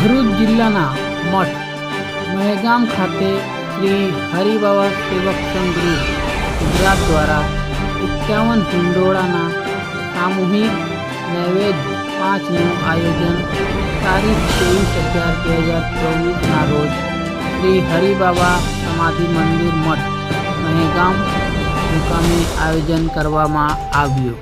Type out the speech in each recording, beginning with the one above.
ભરૂચ જિલ્લાના મઠ મહેગામ ખાતે શ્રી હરિબાવા સેવક સંઘ ગ્રુપ ગુજરાત દ્વારા 51 હિંડોળાના સામૂહિક નૈવેદ્ય 5નું આયોજન તારીખ 23/11/2024ના રોજ શ્રી હરિબાવા સમાધિ મંદિર મઠ મહેગામ મુકામે આયોજન કરવામાં આવ્યું।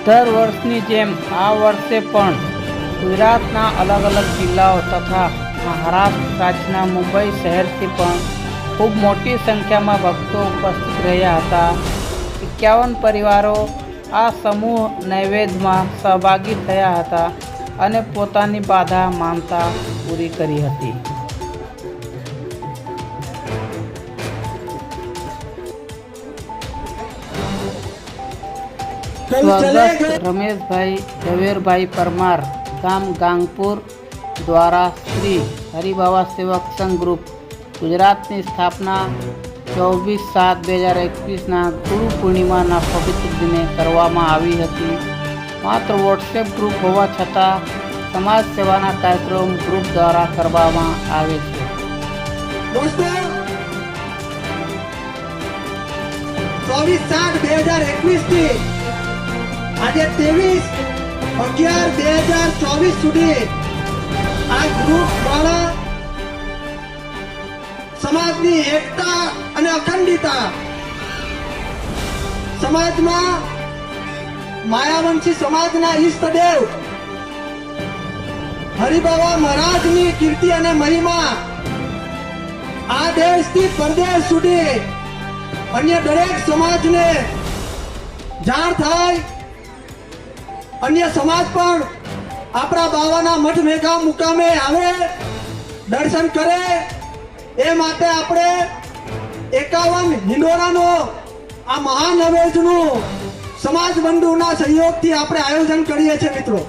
દર વર્ષની જેમ આ વર્ષે પણ ગુજરાતના અલગ અલગ જિલ્લાઓ તથા મહારાષ્ટ્ર રાજ્યના મુંબઈ શહેરથી પણ ખૂબ મોટી સંખ્યામાં ભક્તો ઉપસ્થિત રહ્યા હતા। 51 પરિવારો આ સમૂહ નૈવેદ્યમાં સહભાગી થયા હતા અને પોતાની બાધા માનતા પૂરી કરી હતી। સ્વર્ગસ્થ રમેશભાઈ ઝવેરભાઈ પરમાર ગામ ગાંગપુર દ્વારા શ્રી હરિબાવા સેવક સંઘ ગ્રુપ ગુજરાતની સ્થાપના 24/7/2021ના ગુરુ પૂર્ણિમાના પવિત્ર દિને કરવામાં આવી હતી। માત્ર વોટ્સએપ ગ્રુપ હોવા છતાં સમાજ સેવાના કાર્યક્રમ ગ્રુપ દ્વારા કરવામાં આવે છે। દોસ્તો 24/7/2021 આજે 23/11/2024 સુધી આ ગ્રુપ દ્વારા સમાજની એકતા અને અખંડિતતા, સમાજમાં માયાવંશી સમાજના ઈષ્ટદેવ હરિબાવા મહારાજની કીર્તિ અને મહિમા આ દેશથી પરદેશ સુધી અન્ય દરેક સમાજને જાણ થાય, અન્ય સમાજ પણ આપણા બાવાના મઠ મહેગામ મુકામે આવે, દર્શન કરે, એ માટે આપણે 51 હિંડોળાનો આ મહાનૈવેદ્યનું સમાજ બંધુના સહયોગથી આપણે આયોજન કરીએ છીએ મિત્રો।